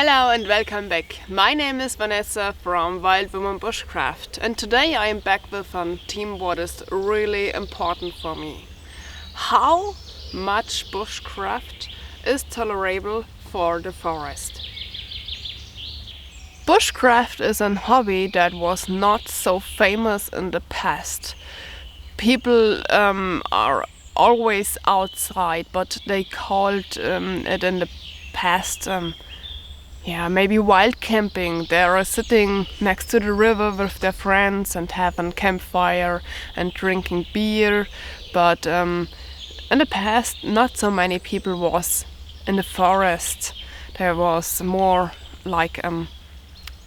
Hello and welcome back. My name is Vanessa from Woman Bushcraft, and today I am back with a theme what is really important for me. How much bushcraft is tolerable for the forest? Bushcraft is a hobby that was not so famous in the past. People are always outside, but they called it in the past maybe wild camping. They are sitting next to the river with their friends and having a campfire and drinking beer. But in the past, not so many people was in the forest. There was more like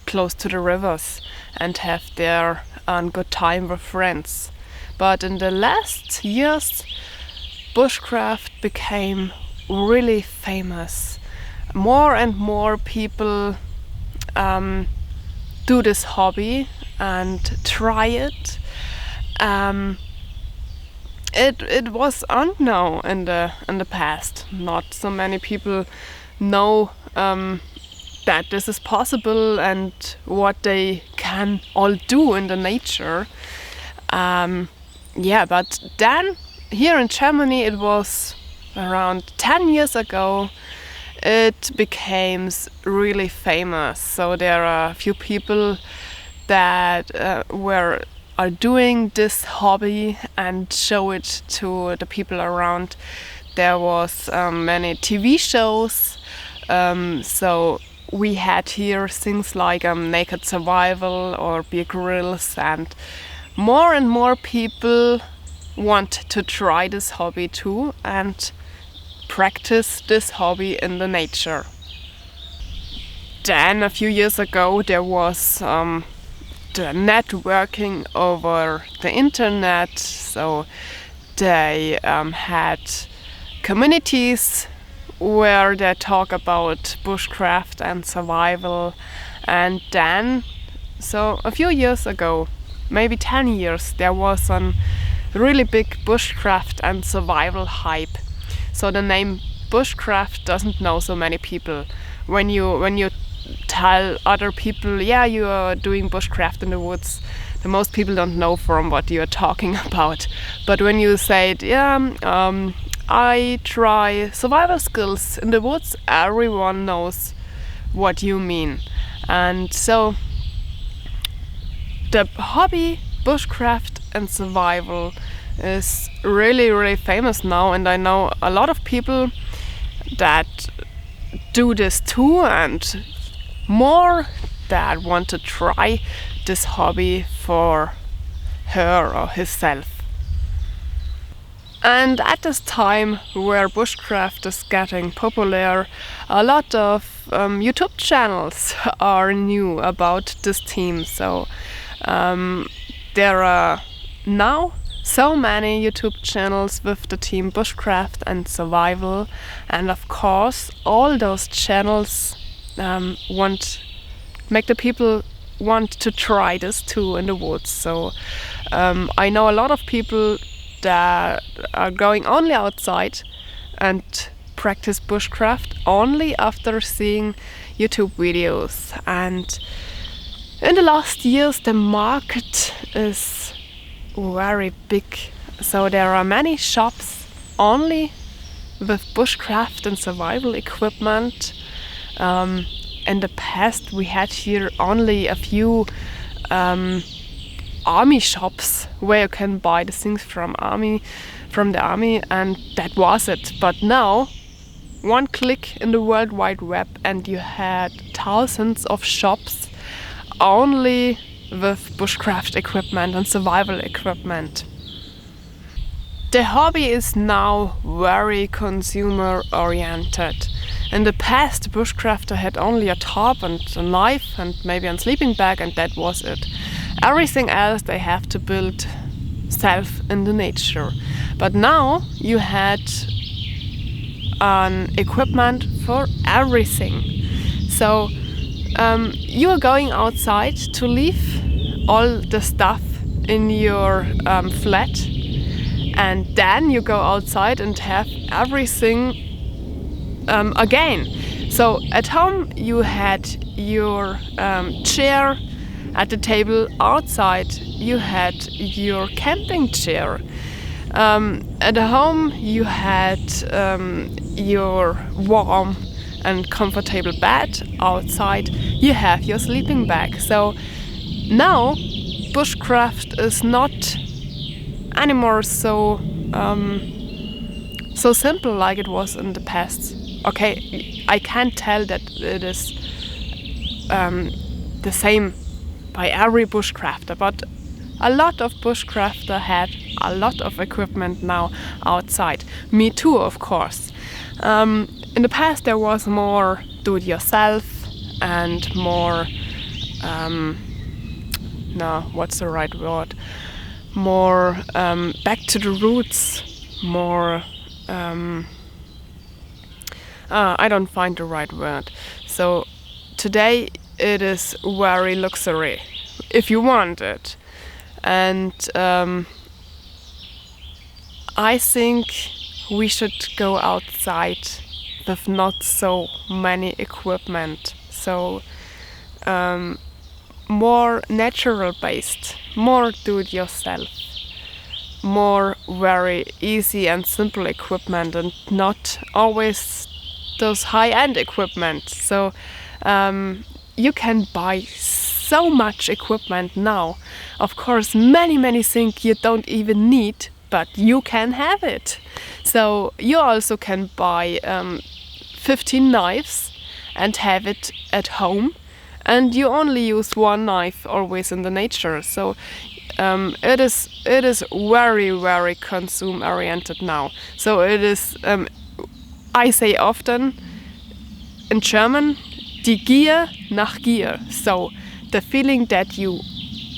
close to the rivers and have their good time with friends. But in the last years, bushcraft became really famous. More and more people do this hobby and try it. It was unknown in the past. Not so many people know that this is possible and what they can all do in the nature. But then here in Germany, it was around 10 years ago. It became really famous. So there are a few people that are doing this hobby and show it to the people around. There was many TV shows. So we had here things like Naked Survival or Bear Grylls, and more people want to try this hobby too and practice this hobby in the nature. Then a few years ago there was the networking over the internet, so they had communities where they talk about bushcraft and survival. And then, so a few years ago, maybe 10 years, there was a really big bushcraft and survival hype. So the name bushcraft doesn't know so many people. When you tell other people, yeah, you are doing bushcraft in the woods, the most people don't know from what you are talking about. But when you say, I try survival skills in the woods, everyone knows what you mean. And so the hobby bushcraft and survival is really famous now, and I know a lot of people that do this too, and more that want to try this hobby for her or himself. And at this time where bushcraft is getting popular, a lot of YouTube channels are new about this theme. So there are now so many YouTube channels with the theme bushcraft and survival, and of course all those channels make the people want to try this too in the woods. So I know a lot of people that are going only outside and practice bushcraft only after seeing YouTube videos. And in the last years the market is very big. So there are many shops only with bushcraft and survival equipment. In the past we had here only a few army shops where you can buy the things from the army, and that was it. But now, one click in the World Wide Web and you had thousands of shops only with bushcraft equipment and survival equipment. The hobby is now very consumer oriented. In the past, the bushcrafter had only a tarp and a knife and maybe a sleeping bag, and that was it. Everything else they have to build self in the nature. But now you had an equipment for everything. So you are going outside to leave all the stuff in your flat, and then you go outside and have everything again. So at home you had your chair at the table. Outside you had your camping chair. At home you had your warm and comfortable bed. Outside you have your sleeping bag. So now bushcraft is not anymore so simple like it was in the past. Okay, I can't tell that it is the same by every bushcrafter, but a lot of bushcrafter had a lot of equipment now outside. Me too, of course. In the past there was more do-it-yourself and more what's the right word? More back to the roots, more I don't find the right word. So today it is very luxury if you want it. And I think we should go outside with not so many equipment. So more natural based, more do it yourself, more very easy and simple equipment, and not always those high-end equipment. So you can buy so much equipment now. Of course, many things you don't even need, but you can have it. So you also can buy 15 knives and have it at home, and you only use one knife always in the nature. So it is very consume oriented now. So it is I say often in German, die Gier nach Gier. So the feeling that you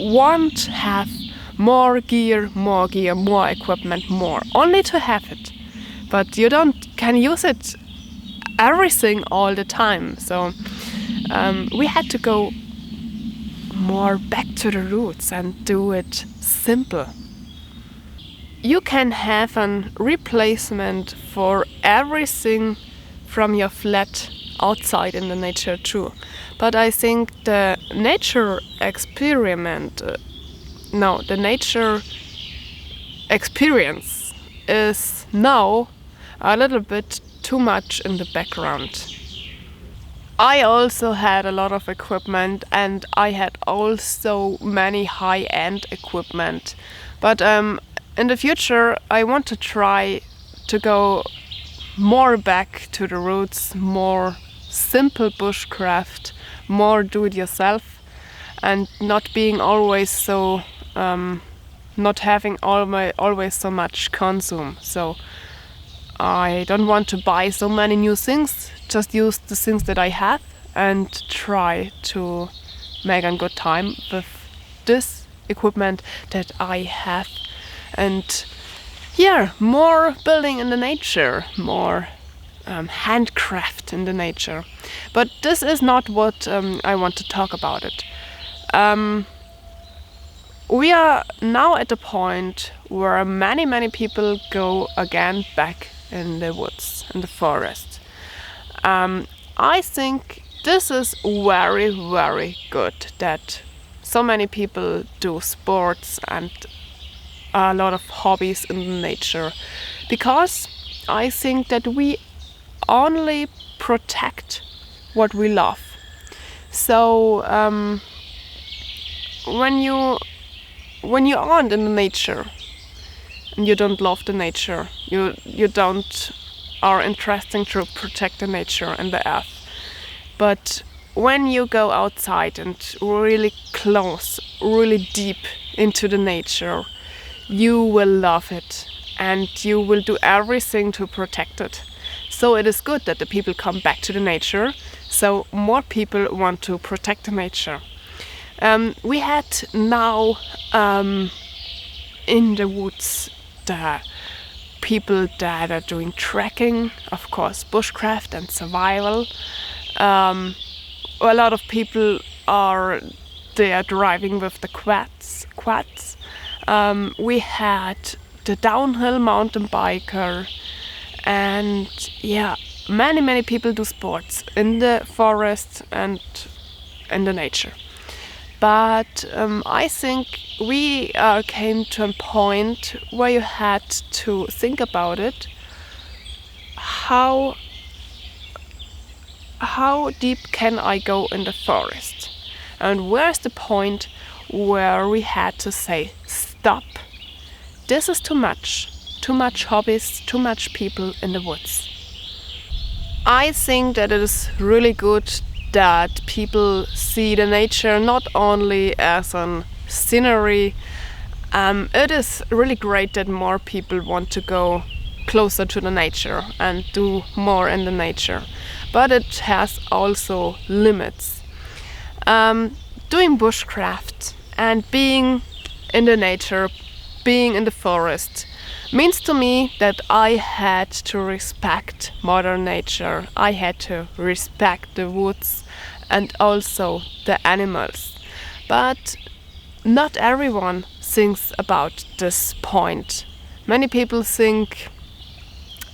want to have more gear, more equipment, more, only to have it. But you can use it everything all the time. So we had to go more back to the roots and do it simple. You can have a replacement for everything from your flat outside in the nature too. But I think the nature experience is now a little bit too much in the background. I also had a lot of equipment, and I had also many high-end equipment. But in the future I want to try to go more back to the roots, more simple bushcraft, more do-it-yourself, and not being always so not having always so much consume. So I don't want to buy so many new things, just use the things that I have and try to make a good time with this equipment that I have. And yeah, more building in the nature, more handcraft in the nature. But this is not what I want to talk about it. We are now at the point where many people go again back in the woods, in the forest. I think this is very good that so many people do sports and a lot of hobbies in nature, because I think that we only protect what we love. So when you aren't in the nature and you don't love the nature, you don't are interesting to protect the nature and the earth. But when you go outside and really close, really deep into the nature, you will love it and you will do everything to protect it. So it is good that the people come back to the nature, so more people want to protect the nature. We had now in the woods the people that are doing trekking, of course bushcraft and survival. A lot of people are there driving with the quads. We had the downhill mountain biker, and yeah, many people do sports in the forest and in the nature. But I think we came to a point where you had to think about it. How deep can I go in the forest? And where's the point where we had to say, stop, this is too much hobbies, too much people in the woods. I think that it is really good that people see the nature not only as a scenery. It is really great that more people want to go closer to the nature and do more in the nature, but it has also limits. Doing bushcraft and being in the nature, being in the forest, means to me that I had to respect Mother Nature. I had to respect the woods and also the animals. But not everyone thinks about this point. Many people think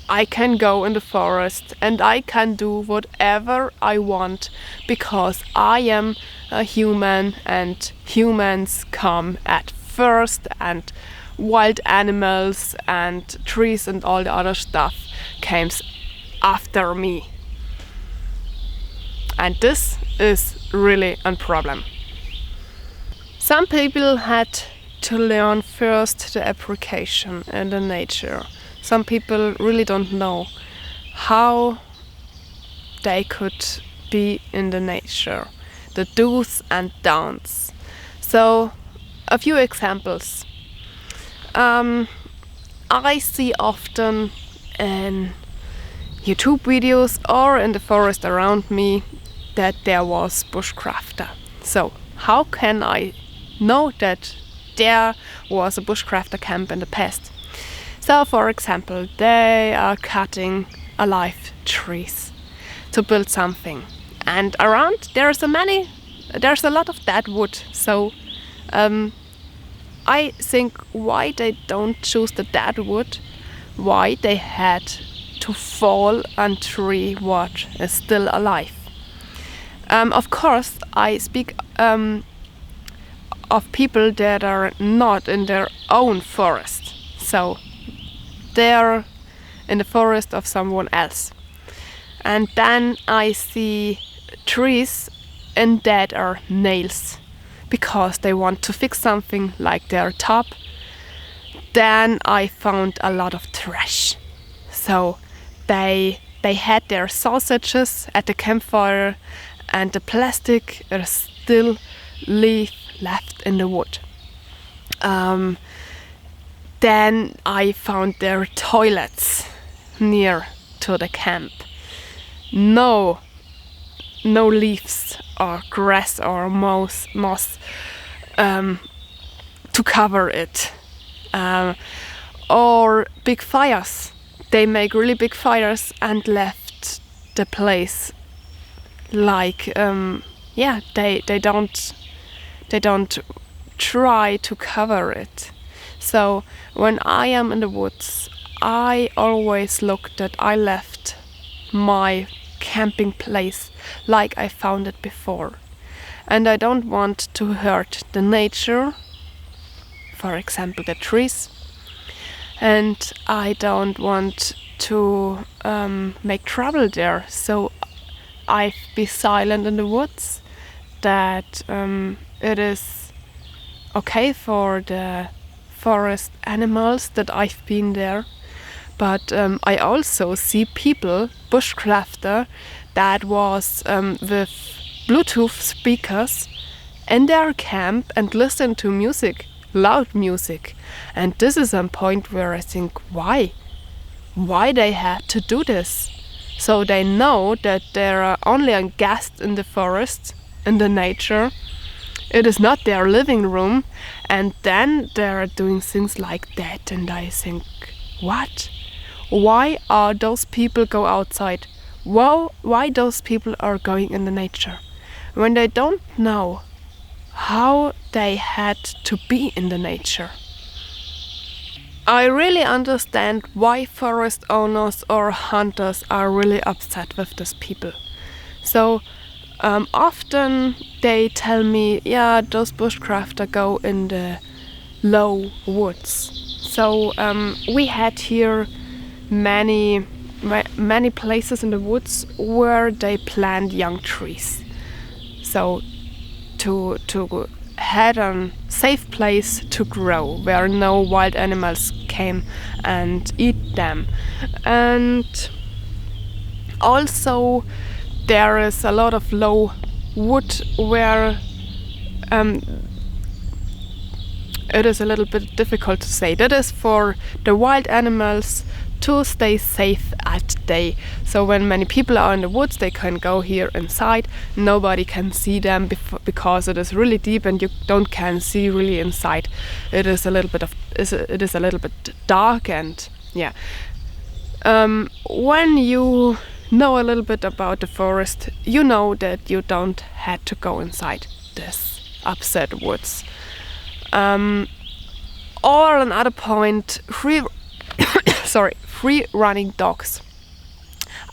I can go in the forest and I can do whatever I want because I am a human and humans come at first, and wild animals and trees and all the other stuff came after me. And this is really a problem. Some people had to learn first the application in the nature. Some people really don't know how they could be in the nature, the do's and don'ts. So, a few examples. I see often in YouTube videos or in the forest around me that there was bushcrafter. So how can I know that there was a bushcrafter camp in the past? So for example, they are cutting alive trees to build something, and around there's a lot of dead wood. So I think why they don't choose the dead wood, why they had to fall a tree what is still alive. Of course, I speak of people that are not in their own forest, so they're in the forest of someone else. And then I see trees and that are nails, because they want to fix something like their top. Then I found a lot of trash. So they had their sausages at the campfire and the plastic is still left in the wood. Then I found their toilets near to the camp. No leaves or grass or moss to cover it. Or big fires. They make really big fires and left the place like they don't try to cover it. So when I am in the woods, I always look that I left my camping place like I found it before. And I don't want to hurt the nature, for example the trees, and I don't want to make trouble there. So I be silent in the woods, that it is okay for the forest animals that I've been there. But I also see people, bushcrafter, that was with Bluetooth speakers in their camp and listen to music, loud music. And this is a point where I think, why they had to do this? So they know that there are only a guest in the forest, in the nature. It is not their living room, and then they are doing things like that. And I think, what? Why are those people go outside? Why those people are going in the nature when they don't know how they had to be in the nature? I really understand why forest owners or hunters are really upset with these people. So often they tell me, yeah, those bushcrafter go in the low woods. So we had here many places in the woods where they plant young trees. So to had a safe place to grow where no wild animals came and eat them. And also there is a lot of low wood where it is a little bit difficult to say. That is for the wild animals to stay safe at day. So when many people are in the woods, they can go here inside. Nobody can see them because it is really deep and you can see really inside. It is a little bit dark and yeah. When you know a little bit about the forest, you know that you don't have to go inside this upset woods. Or another point, free running dogs.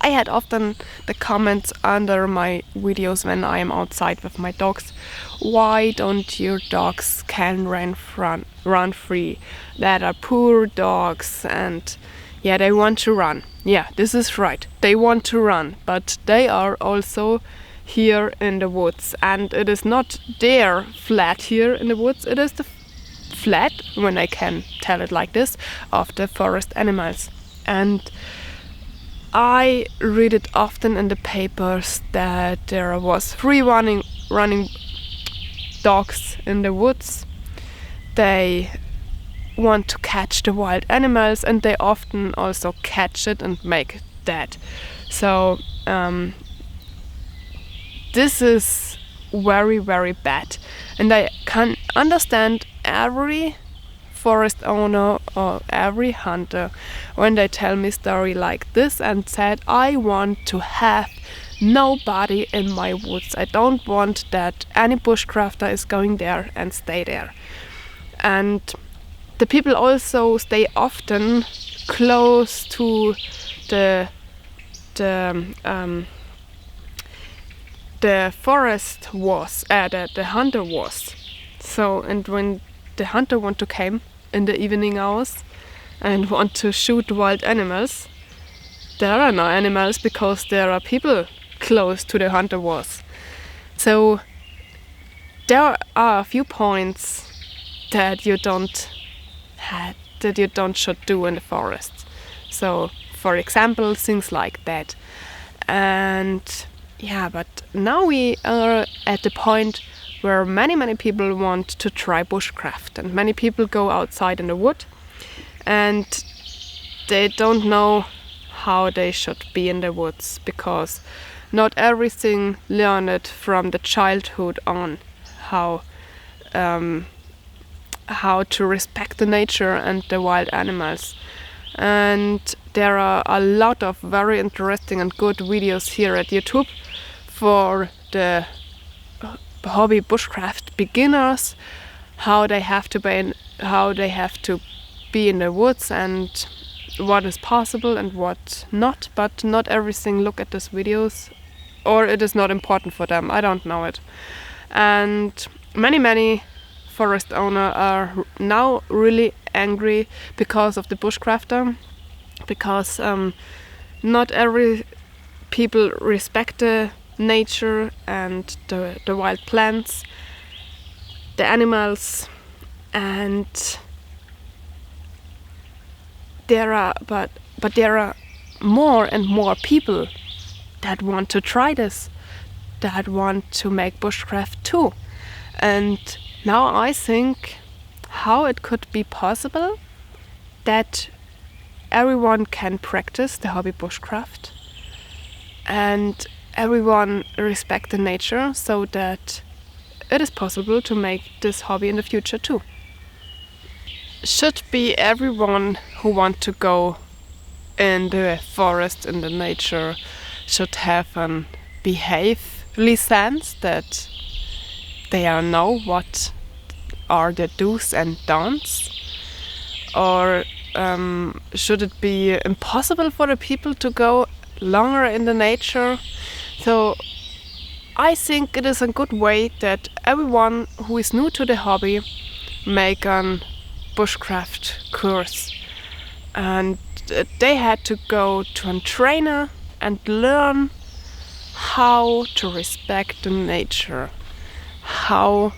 I had often the comments under my videos when I am outside with my dogs. Why don't your dogs can run free? That are poor dogs and yeah, they want to run. Yeah, this is right. They want to run, but they are also here in the woods, and it is not their flat here in the woods. It is the flat, when I can tell it like this, of the forest animals. And I read it often in the papers that there was free running dogs in the woods. They want to catch the wild animals and they often also catch it and make it dead. So this is very, very bad. And I can understand every forest owner or every hunter when they tell me story like this and said, I want to have nobody in my woods. I don't want that any bushcrafter is going there and stay there. And the people also stay often close to the forest was, the hunter was. So, and when the hunter want to come in the evening hours and want to shoot wild animals, there are no animals because there are people close to the hunter was. So there are a few points that you don't should do in the forest. So, for example, things like that. And yeah, but now we are at the point where many people want to try bushcraft, and many people go outside in the wood and they don't know how they should be in the woods, because not everything learned from the childhood on how to respect the nature and the wild animals. And there are a lot of very interesting and good videos here at YouTube for the hobby bushcraft beginners, how they have to be in the woods and what is possible and what not. But not everything look at these videos, or it is not important for them. I don't know it. And many forest owners are now really angry because of the bushcrafter, because not every people respect the nature and the wild plants, the animals, and there are more and more people that want to try this, that want to make bushcraft too. And now I think how it could be possible that everyone can practice the hobby bushcraft and everyone respect the nature, so that it is possible to make this hobby in the future too. Should be everyone who want to go in the forest, in the nature, should have an behave license, that they know what are the do's and don'ts, or should it be impossible for the people to go longer in the nature? So I think it is a good way that everyone who is new to the hobby make an bushcraft course, and they had to go to a trainer and learn how to respect the nature, how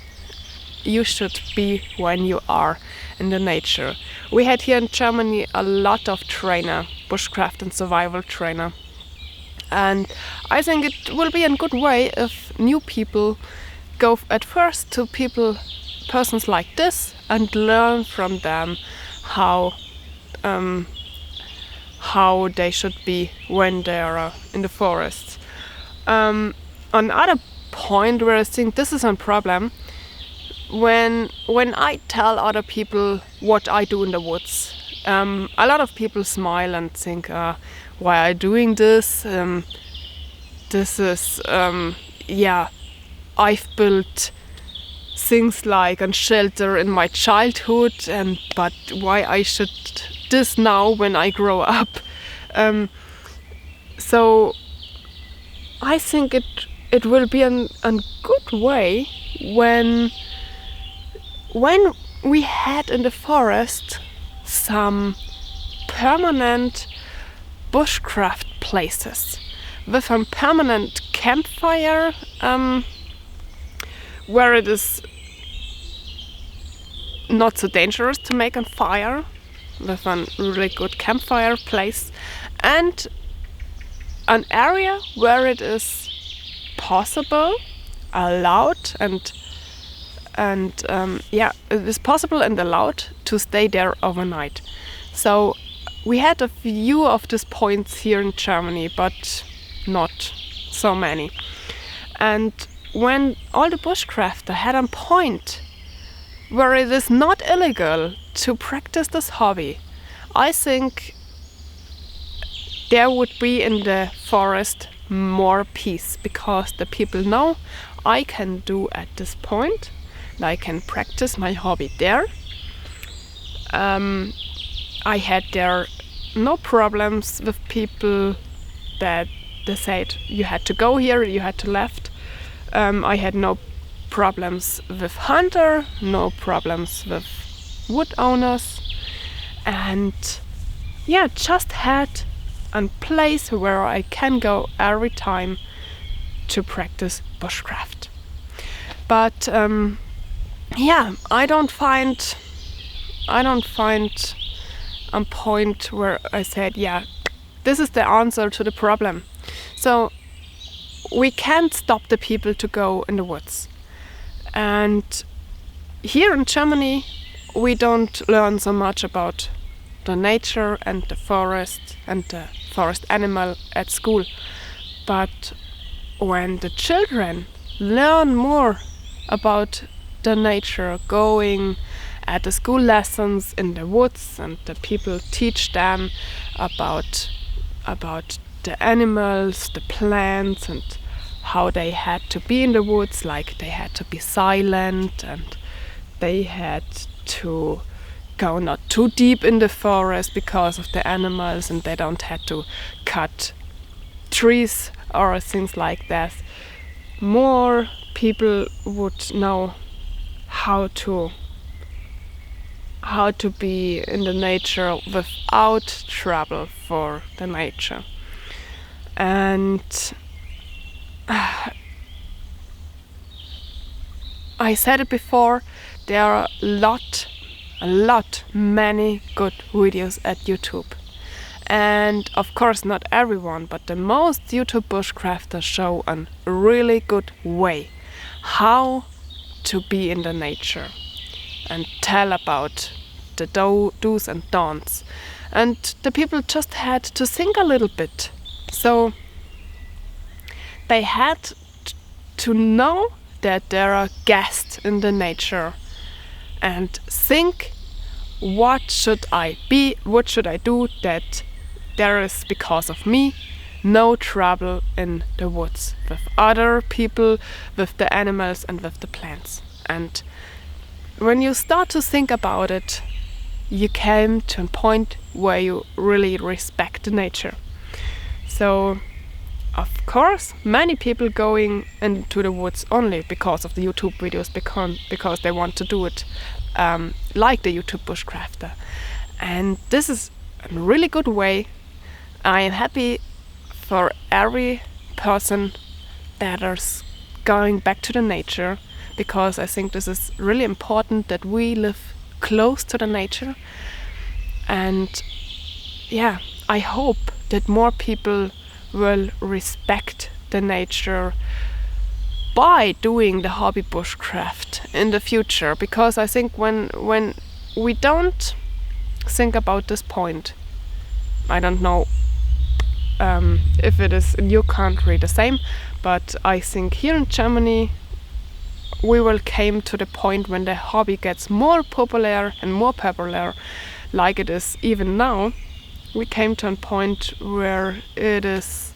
you should be when you are in the nature. We had here in Germany a lot of trainer, bushcraft and survival trainer, and I think it will be a good way if new people go at first to persons like this and learn from them how they should be when they are in the forest. Another point where I think this is a problem, when I tell other people what I do in the woods, a lot of people smile and think, why are you doing this? This is, I've built things like a shelter in my childhood, but why I should this now when I grow up? So I think it will be a good way when we had in the forest some permanent bushcraft places with a permanent campfire, where it is not so dangerous to make a fire, with a really good campfire place, and an area where it is possible, allowed, and it is possible and allowed to stay there overnight. So we had a few of these points here in Germany, but not so many. And when all the bushcrafter had a point where it is not illegal to practice this hobby, I think there would be in the forest more peace, because the people know I can do at this point, and I can practice my hobby there. I had there no problems with people that they said you had to go here, you had to left. I had no problems with hunter, no problems with wood owners, and just had a place where I can go every time to practice bushcraft. But I don't find a point where I said, this is the answer to the problem. So we can't stop the people to go in the woods. And here in Germany, we don't learn so much about the nature and the forest and the forest animal at school. But when the children learn more about the nature, going at the school lessons in the woods, and the people teach them about the animals, the plants, and how they had to be in the woods, like they had to be silent and they had to go not too deep in the forest because of the animals, and they don't have to cut trees or things like that. More people would know how to be in the nature without trouble for the nature. And I said it before, there are many good videos at YouTube. And of course not everyone, but the most YouTube bushcrafters show a really good way how to be in the nature and tell about the do's and don'ts. And the people just had to think a little bit. So they had to know that there are guests in the nature and think, what should I be, what should I do that there is, because of me, no trouble in the woods with other people, with the animals and with the plants. And when you start to think about it, you came to a point where you really respect the nature. So of course many people going into the woods only because of the YouTube videos, because they want to do it like the YouTube bushcrafter, and this is a really good way. I am happy for every person that is going back to the nature, because I think this is really important that we live close to the nature. And yeah, I hope that more people will respect the nature by doing the hobby bushcraft in the future, because I think when we don't think about this point, I don't know if it is in your country the same, but I think here in Germany we will came to the point when the hobby gets more popular and more popular, like it is even now. We came to a point where it is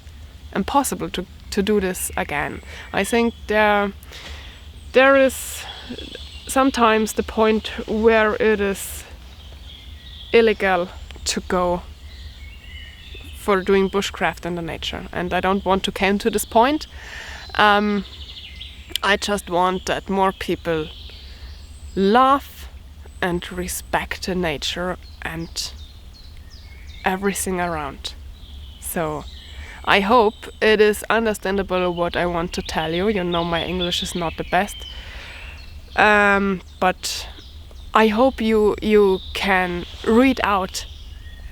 impossible to do this again. I think there is sometimes the point where it is illegal to go for doing bushcraft in the nature, and I don't want to come to this point. I just want that more people love and respect the nature and everything around. So I hope it is understandable what I want to tell you. You know, my English is not the best, but I hope you can read out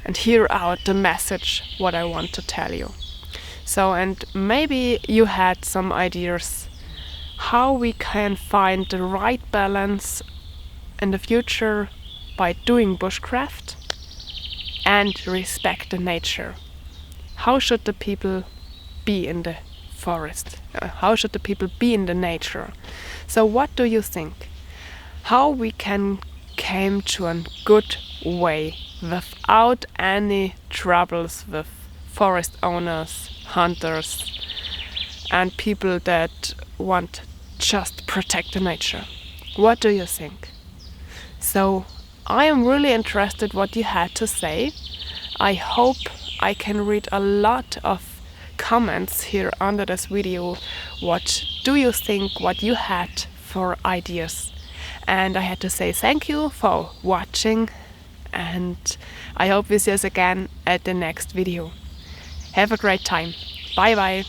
and hear out the message what I want to tell you. So, and maybe you had some ideas how we can find the right balance in the future by doing bushcraft and respect the nature. How should the people be in the forest? How should the people be in the nature? So what do you think? How we can come to a good way without any troubles with forest owners, hunters, and people that want just protect the nature? What do you think? So I am really interested what you had to say. I hope I can read a lot of comments here under this video. What do you think, what you had for ideas? And I had to say thank you for watching, and I hope we see us again at the next video. Have a great time. Bye bye.